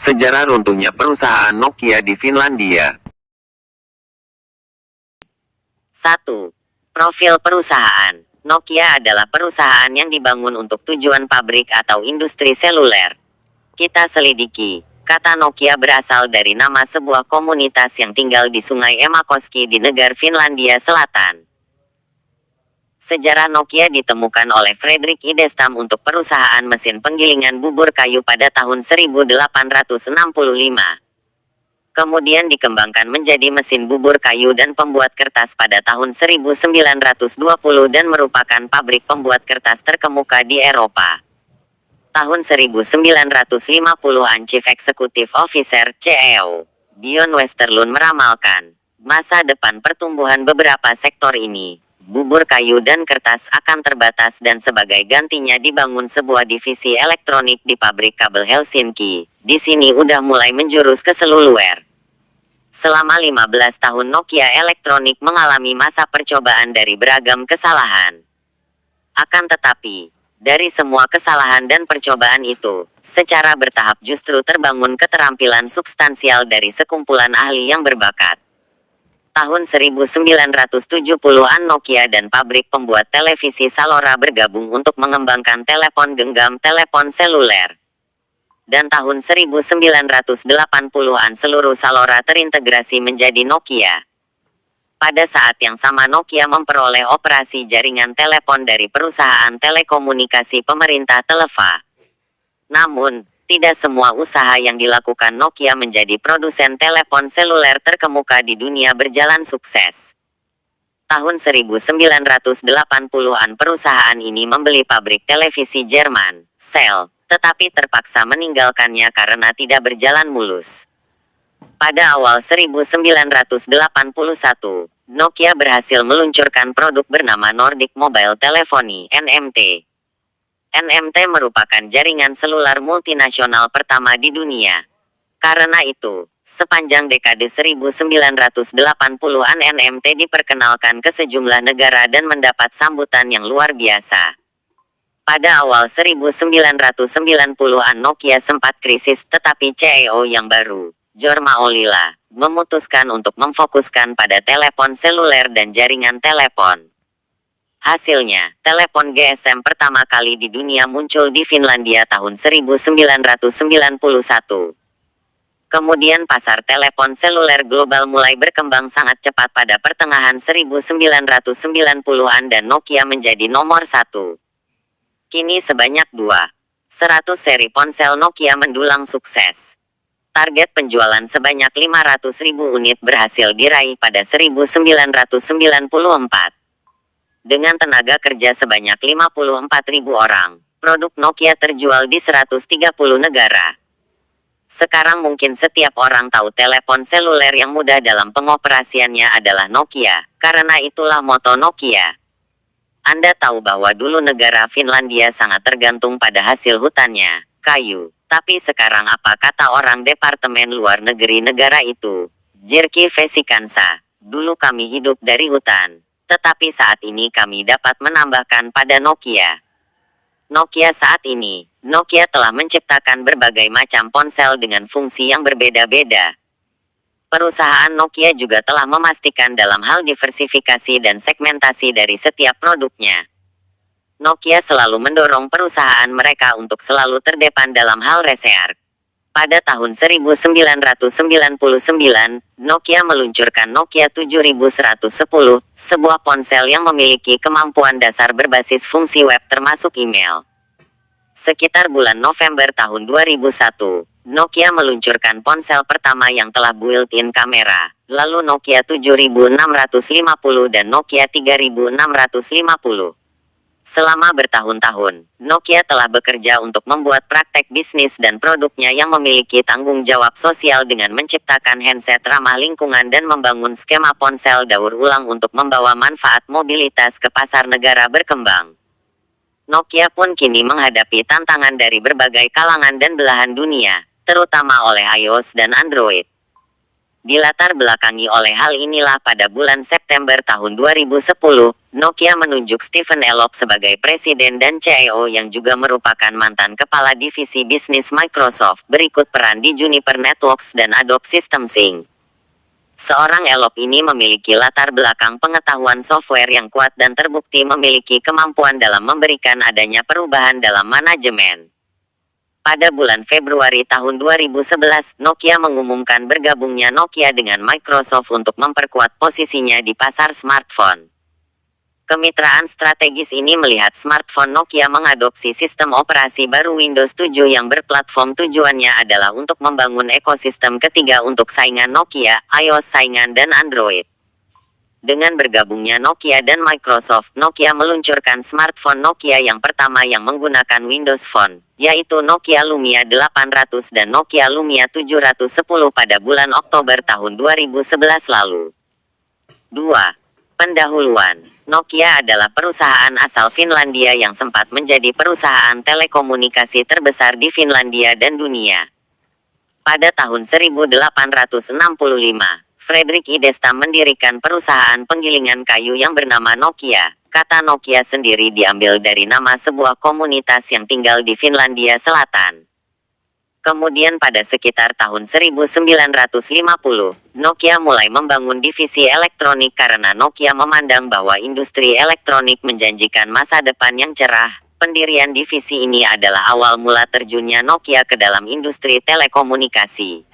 Sejarah runtuhnya perusahaan Nokia di Finlandia. 1. Profil perusahaan. Nokia adalah perusahaan yang dibangun untuk tujuan pabrik atau industri seluler. Kita selidiki. Kata Nokia berasal dari nama sebuah komunitas yang tinggal di Sungai Emakoski di negara Finlandia Selatan. Sejarah Nokia ditemukan oleh Fredrik Idestam untuk perusahaan mesin penggilingan bubur kayu pada tahun 1865. Kemudian dikembangkan menjadi mesin bubur kayu dan pembuat kertas pada tahun 1920 dan merupakan pabrik pembuat kertas terkemuka di Eropa. Tahun 1950-an Chief Executive Officer (CEO) Björn Westerlund meramalkan, masa depan pertumbuhan beberapa sektor ini, bubur kayu dan kertas akan terbatas dan sebagai gantinya dibangun sebuah divisi elektronik di pabrik kabel Helsinki. Di sini udah mulai menjurus ke seluler. Selama 15 tahun Nokia Elektronik mengalami masa percobaan dari beragam kesalahan. Akan tetapi, dari semua kesalahan dan percobaan itu, secara bertahap justru terbangun keterampilan substansial dari sekumpulan ahli yang berbakat. Tahun 1970-an Nokia dan pabrik pembuat televisi Salora bergabung untuk mengembangkan telepon genggam telepon seluler. Dan tahun 1980-an seluruh Salora terintegrasi menjadi Nokia. Pada saat yang sama Nokia memperoleh operasi jaringan telepon dari perusahaan telekomunikasi pemerintah Televa. Namun, tidak semua usaha yang dilakukan Nokia menjadi produsen telepon seluler terkemuka di dunia berjalan sukses. Tahun 1980-an perusahaan ini membeli pabrik televisi Jerman, Cell, tetapi terpaksa meninggalkannya karena tidak berjalan mulus. Pada awal 1981, Nokia berhasil meluncurkan produk bernama Nordic Mobile Telephony (NMT). NMT merupakan jaringan seluler multinasional pertama di dunia. Karena itu, sepanjang dekade 1980-an NMT diperkenalkan ke sejumlah negara dan mendapat sambutan yang luar biasa. Pada awal 1990-an Nokia sempat krisis tetapi CEO yang baru, Jorma Ollila, memutuskan untuk memfokuskan pada telepon seluler dan jaringan telepon. Hasilnya, telepon GSM pertama kali di dunia muncul di Finlandia tahun 1991. Kemudian pasar telepon seluler global mulai berkembang sangat cepat pada pertengahan 1990-an dan Nokia menjadi nomor 1. Kini sebanyak 100 seri ponsel Nokia mendulang sukses. Target penjualan sebanyak 500.000 unit berhasil diraih pada 1994. Dengan tenaga kerja sebanyak 54.000 orang, produk Nokia terjual di 130 negara. Sekarang mungkin setiap orang tahu telepon seluler yang mudah dalam pengoperasiannya adalah Nokia, karena itulah moto Nokia. Anda tahu bahwa dulu negara Finlandia sangat tergantung pada hasil hutannya, kayu. Tapi sekarang apa kata orang Departemen Luar Negeri negara itu? Jyrki Vesikansa, dulu kami hidup dari hutan. Tetapi saat ini kami dapat menambahkan pada Nokia. Nokia saat ini, Nokia telah menciptakan berbagai macam ponsel dengan fungsi yang berbeda-beda. Perusahaan Nokia juga telah memastikan dalam hal diversifikasi dan segmentasi dari setiap produknya. Nokia selalu mendorong perusahaan mereka untuk selalu terdepan dalam hal research. Pada tahun 1999, Nokia meluncurkan Nokia 7110, sebuah ponsel yang memiliki kemampuan dasar berbasis fungsi web termasuk email. Sekitar bulan November tahun 2001, Nokia meluncurkan ponsel pertama yang telah built-in kamera, lalu Nokia 7650 dan Nokia 3650. Selama bertahun-tahun, Nokia telah bekerja untuk membuat praktek bisnis dan produknya yang memiliki tanggung jawab sosial dengan menciptakan handset ramah lingkungan dan membangun skema ponsel daur ulang untuk membawa manfaat mobilitas ke pasar negara berkembang. Nokia pun kini menghadapi tantangan dari berbagai kalangan dan belahan dunia, terutama oleh iOS dan Android. Dilatar belakangi oleh hal inilah pada bulan September tahun 2010, Nokia menunjuk Stephen Elop sebagai presiden dan CEO yang juga merupakan mantan kepala divisi bisnis Microsoft, berikut peran di Juniper Networks dan Adobe Systems Inc. Seorang Elop ini memiliki latar belakang pengetahuan software yang kuat dan terbukti memiliki kemampuan dalam memberikan adanya perubahan dalam manajemen. Pada bulan Februari tahun 2011, Nokia mengumumkan bergabungnya Nokia dengan Microsoft untuk memperkuat posisinya di pasar smartphone. Kemitraan strategis ini melihat smartphone Nokia mengadopsi sistem operasi baru Windows 7 yang berplatform, tujuannya adalah untuk membangun ekosistem ketiga untuk saingan Nokia, iOS saingan dan Android. Dengan bergabungnya Nokia dan Microsoft, Nokia meluncurkan smartphone Nokia yang pertama yang menggunakan Windows Phone, yaitu Nokia Lumia 800 dan Nokia Lumia 710 pada bulan Oktober tahun 2011 lalu. 2. Pendahuluan. Nokia adalah perusahaan asal Finlandia yang sempat menjadi perusahaan telekomunikasi terbesar di Finlandia dan dunia. Pada tahun 1865, Fredrik Idesta mendirikan perusahaan penggilingan kayu yang bernama Nokia. Kata Nokia sendiri diambil dari nama sebuah komunitas yang tinggal di Finlandia Selatan. Kemudian pada sekitar tahun 1950, Nokia mulai membangun divisi elektronik karena Nokia memandang bahwa industri elektronik menjanjikan masa depan yang cerah. Pendirian divisi ini adalah awal mula terjunnya Nokia ke dalam industri telekomunikasi.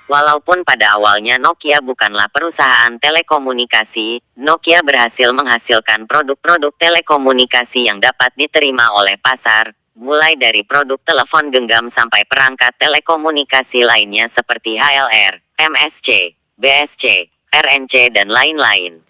Walaupun pada awalnya Nokia bukanlah perusahaan telekomunikasi, Nokia berhasil menghasilkan produk-produk telekomunikasi yang dapat diterima oleh pasar, mulai dari produk telepon genggam sampai perangkat telekomunikasi lainnya seperti HLR, MSC, BSC, RNC dan lain-lain.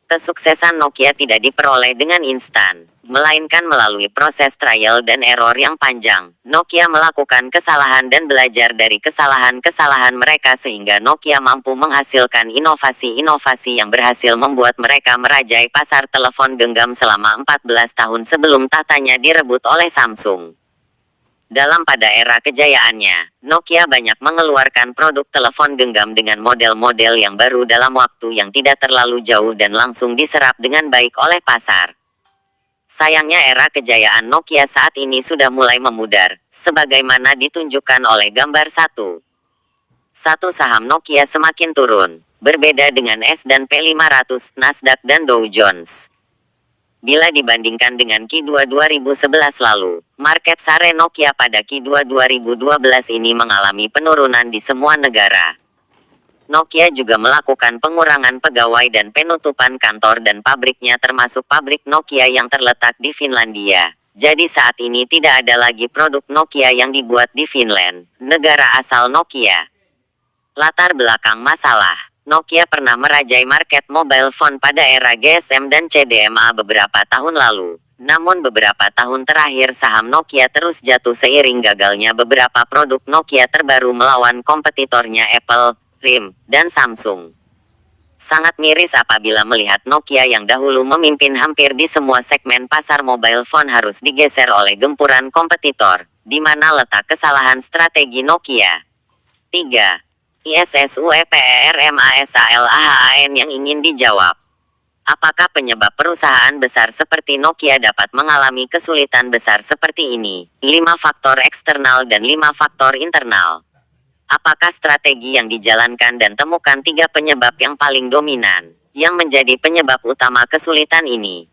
Kesuksesan Nokia tidak diperoleh dengan instan, melainkan melalui proses trial dan error yang panjang. Nokia melakukan kesalahan dan belajar dari kesalahan-kesalahan mereka sehingga Nokia mampu menghasilkan inovasi-inovasi yang berhasil membuat mereka merajai pasar telepon genggam selama 14 tahun sebelum tatanya direbut oleh Samsung. Dalam pada era kejayaannya, Nokia banyak mengeluarkan produk telepon genggam dengan model-model yang baru dalam waktu yang tidak terlalu jauh dan langsung diserap dengan baik oleh pasar. Sayangnya era kejayaan Nokia saat ini sudah mulai memudar, sebagaimana ditunjukkan oleh gambar 1. Saham Nokia semakin turun, berbeda dengan S&P 500, Nasdaq dan Dow Jones. Bila dibandingkan dengan Q2 2011 lalu, market share Nokia pada Q2 2012 ini mengalami penurunan di semua negara. Nokia juga melakukan pengurangan pegawai dan penutupan kantor dan pabriknya termasuk pabrik Nokia yang terletak di Finlandia. Jadi saat ini tidak ada lagi produk Nokia yang dibuat di Finland, negara asal Nokia. Latar belakang masalah. Nokia pernah merajai market mobile phone pada era GSM dan CDMA beberapa tahun lalu. Namun beberapa tahun terakhir saham Nokia terus jatuh seiring gagalnya beberapa produk Nokia terbaru melawan kompetitornya Apple, RIM, dan Samsung. Sangat miris apabila melihat Nokia yang dahulu memimpin hampir di semua segmen pasar mobile phone harus digeser oleh gempuran kompetitor. Di mana letak kesalahan strategi Nokia? 3. ISSUEPERMASALAHAN yang ingin dijawab. Apakah penyebab perusahaan besar seperti Nokia dapat mengalami kesulitan besar seperti ini? 5 faktor eksternal dan 5 faktor internal. Apakah strategi yang dijalankan dan temukan 3 penyebab yang paling dominan, yang menjadi penyebab utama kesulitan ini?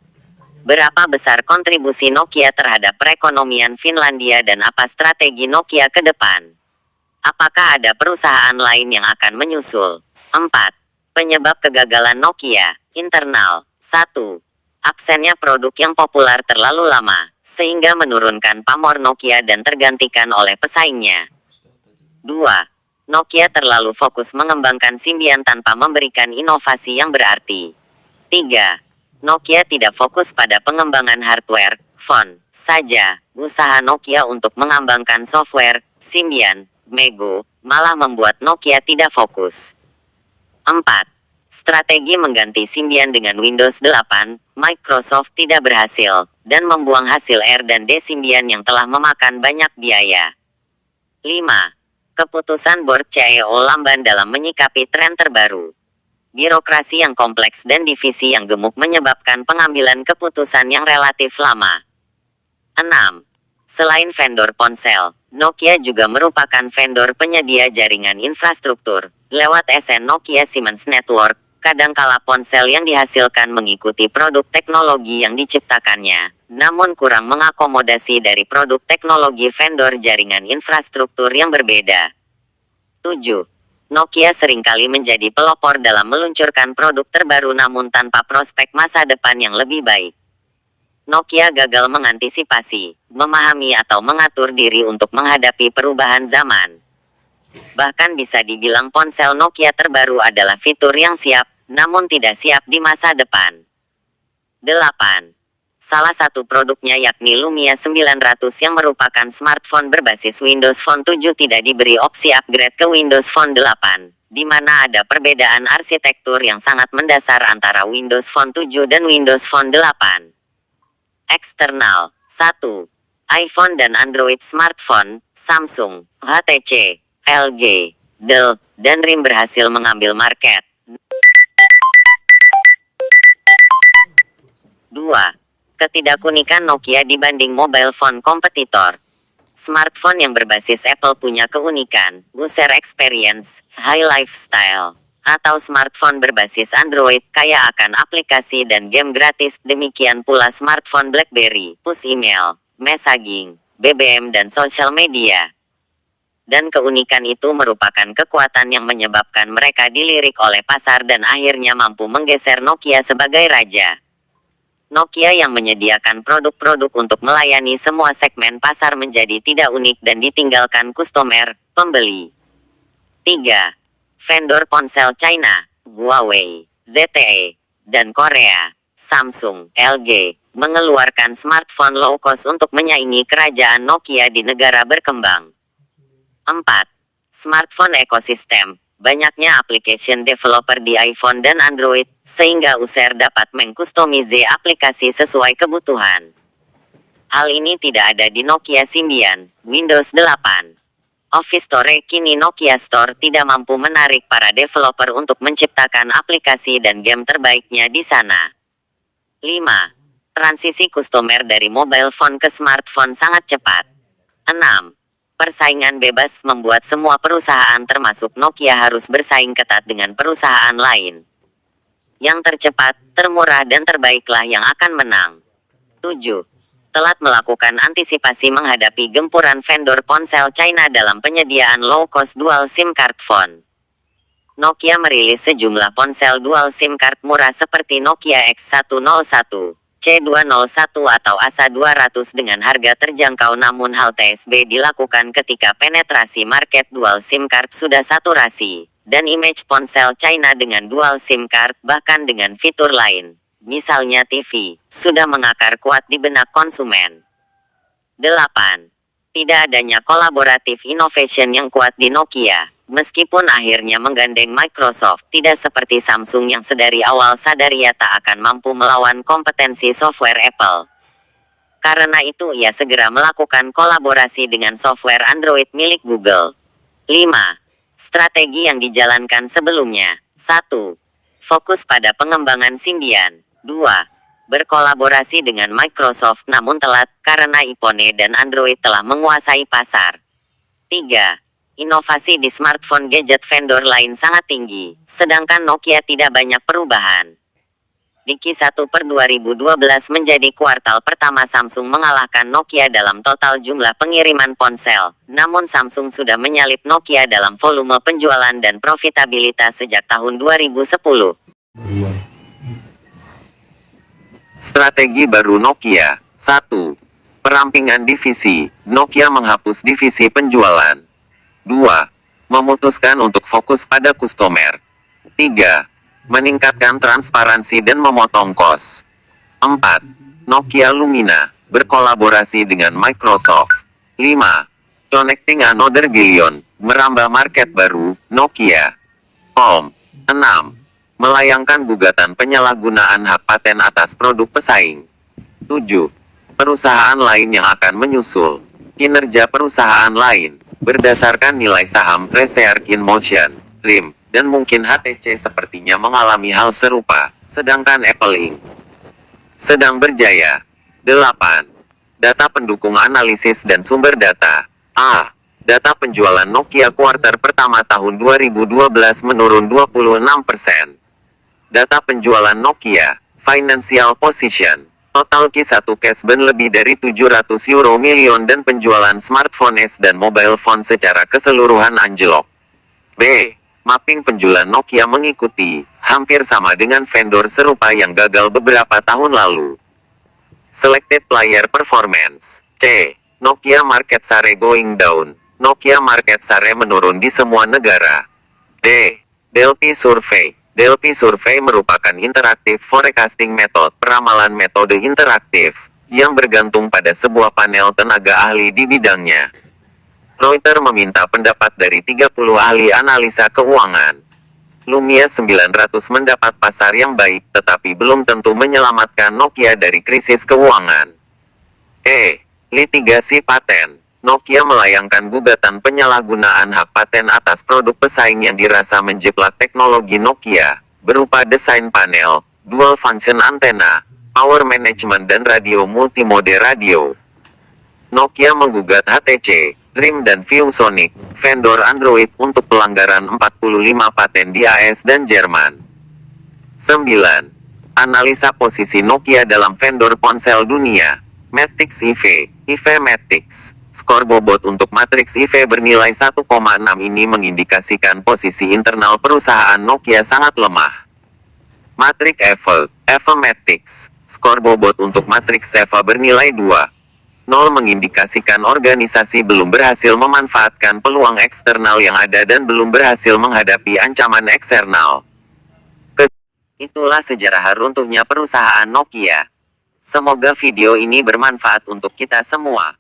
Berapa besar kontribusi Nokia terhadap perekonomian Finlandia dan apa strategi Nokia ke depan? Apakah ada perusahaan lain yang akan menyusul? 4. Penyebab kegagalan Nokia. Internal. 1. Absennya produk yang populer terlalu lama, sehingga menurunkan pamor Nokia dan tergantikan oleh pesaingnya. 2. Nokia terlalu fokus mengembangkan Symbian tanpa memberikan inovasi yang berarti. 3. Nokia tidak fokus pada pengembangan hardware, phone, saja. Usaha Nokia untuk mengembangkan software, Symbian, Mego, malah membuat Nokia tidak fokus. 4. Strategi mengganti Symbian dengan Windows 8, Microsoft tidak berhasil, dan membuang hasil R dan D Symbian yang telah memakan banyak biaya. 5. Keputusan Board CEO lamban dalam menyikapi tren terbaru. Birokrasi yang kompleks dan divisi yang gemuk menyebabkan pengambilan keputusan yang relatif lama. 6. Selain vendor ponsel, Nokia juga merupakan vendor penyedia jaringan infrastruktur. Lewat SN Nokia Siemens Network, kadangkala ponsel yang dihasilkan mengikuti produk teknologi yang diciptakannya, namun kurang mengakomodasi dari produk teknologi vendor jaringan infrastruktur yang berbeda. 7. Nokia seringkali menjadi pelopor dalam meluncurkan produk terbaru namun tanpa prospek masa depan yang lebih baik. Nokia gagal mengantisipasi, memahami atau mengatur diri untuk menghadapi perubahan zaman. Bahkan bisa dibilang ponsel Nokia terbaru adalah fitur yang siap, namun tidak siap di masa depan. 8. Salah satu produknya yakni Lumia 900 yang merupakan smartphone berbasis Windows Phone 7 tidak diberi opsi upgrade ke Windows Phone 8, di mana ada perbedaan arsitektur yang sangat mendasar antara Windows Phone 7 dan Windows Phone 8. Eksternal. 1. iPhone dan Android smartphone, Samsung, HTC, LG, Dell, dan RIM berhasil mengambil market. 2. Ketidakunikan Nokia dibanding mobile phone kompetitor. Smartphone yang berbasis Apple punya keunikan, user experience, high lifestyle, atau smartphone berbasis Android kaya akan aplikasi dan game gratis. Demikian pula smartphone BlackBerry, push email, messaging, BBM dan social media. Dan keunikan itu merupakan kekuatan yang menyebabkan mereka dilirik oleh pasar dan akhirnya mampu menggeser Nokia sebagai raja. Nokia yang menyediakan produk-produk untuk melayani semua segmen pasar menjadi tidak unik dan ditinggalkan customer, pembeli. 3. Vendor ponsel China, Huawei, ZTE, dan Korea, Samsung, LG, mengeluarkan smartphone low cost untuk menyaingi kerajaan Nokia di negara berkembang. 4. Smartphone ekosistem. Banyaknya application developer di iPhone dan Android, sehingga user dapat mengkustomize aplikasi sesuai kebutuhan. Hal ini tidak ada di Nokia Symbian, Windows 8. Office Store. Kini Nokia Store tidak mampu menarik para developer untuk menciptakan aplikasi dan game terbaiknya di sana. 5. Transisi customer dari mobile phone ke smartphone sangat cepat. 6. Persaingan bebas membuat semua perusahaan termasuk Nokia harus bersaing ketat dengan perusahaan lain. Yang tercepat, termurah dan terbaiklah yang akan menang. 7. Telat melakukan antisipasi menghadapi gempuran vendor ponsel China dalam penyediaan low-cost dual SIM card phone. Nokia merilis sejumlah ponsel dual SIM card murah seperti Nokia X101, C201 atau ASA 200 dengan harga terjangkau, namun hal TSB dilakukan ketika penetrasi market dual SIM card sudah saturasi, dan image ponsel China dengan dual SIM card bahkan dengan fitur lain, misalnya TV, sudah mengakar kuat di benak konsumen. 8. Tidak adanya kolaboratif innovation yang kuat di Nokia. Meskipun akhirnya menggandeng Microsoft, tidak seperti Samsung yang sedari awal sadar ia tak akan mampu melawan kompetensi software Apple. Karena itu ia segera melakukan kolaborasi dengan software Android milik Google. 5. Strategi yang dijalankan sebelumnya. 1. Fokus pada pengembangan Symbian. 2. Berkolaborasi dengan Microsoft namun telat, karena iPhone dan Android telah menguasai pasar. 3. Inovasi di smartphone gadget vendor lain sangat tinggi, sedangkan Nokia tidak banyak perubahan. Di Q1 per 2012 menjadi kuartal pertama Samsung mengalahkan Nokia dalam total jumlah pengiriman ponsel, namun Samsung sudah menyalip Nokia dalam volume penjualan dan profitabilitas sejak tahun 2010. Strategi baru Nokia. 1. Perampingan divisi. Nokia menghapus divisi penjualan. 2. Memutuskan untuk fokus pada customer. 3. Meningkatkan transparansi dan memotong kos. 4. Nokia Lumina, berkolaborasi dengan Microsoft. 5. Connecting another billion, merambah market baru, Nokia. 6. Melayangkan gugatan penyalahgunaan hak paten atas produk pesaing. 7. Perusahaan lain yang akan menyusul. Kinerja perusahaan lain. Berdasarkan nilai saham Research in Motion, RIM, dan mungkin HTC sepertinya mengalami hal serupa, sedangkan Apple Inc. sedang berjaya. 8. Data pendukung analisis dan sumber data. A. Data penjualan Nokia kuartal pertama tahun 2012 menurun 26%. Data penjualan Nokia, Financial Position. Total Q1 cashban lebih dari 700 euro milion dan penjualan smartphone dan mobile phone secara keseluruhan anjlok. B. Mapping penjualan Nokia mengikuti, hampir sama dengan vendor serupa yang gagal beberapa tahun lalu. Selected Player Performance. C. Nokia Market Share going down. Nokia Market Share menurun di semua negara. D. Delphi Survey. Delphi Survey merupakan interaktif forecasting method peramalan metode interaktif, yang bergantung pada sebuah panel tenaga ahli di bidangnya. Reuters meminta pendapat dari 30 ahli analisa keuangan. Lumia 900 mendapat pasar yang baik, tetapi belum tentu menyelamatkan Nokia dari krisis keuangan. E. Litigasi paten. Nokia melayangkan gugatan penyalahgunaan hak paten atas produk pesaing yang dirasa menjiplak teknologi Nokia, berupa desain panel, dual function antena, power management dan radio multimode radio. Nokia menggugat HTC, RIM dan ViewSonic, vendor Android untuk pelanggaran 45 paten di AS dan Jerman. 9. Analisa posisi Nokia dalam vendor ponsel dunia. Matrix IV, IV Matrix. Skor bobot untuk matriks IV bernilai 1,6 ini mengindikasikan posisi internal perusahaan Nokia sangat lemah. Matrix EVA Matrix. Skor bobot untuk matriks EVA bernilai 2,0 mengindikasikan organisasi belum berhasil memanfaatkan peluang eksternal yang ada dan belum berhasil menghadapi ancaman eksternal. Itulah sejarah runtuhnya perusahaan Nokia. Semoga video ini bermanfaat untuk kita semua.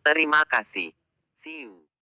Terima kasih. See you.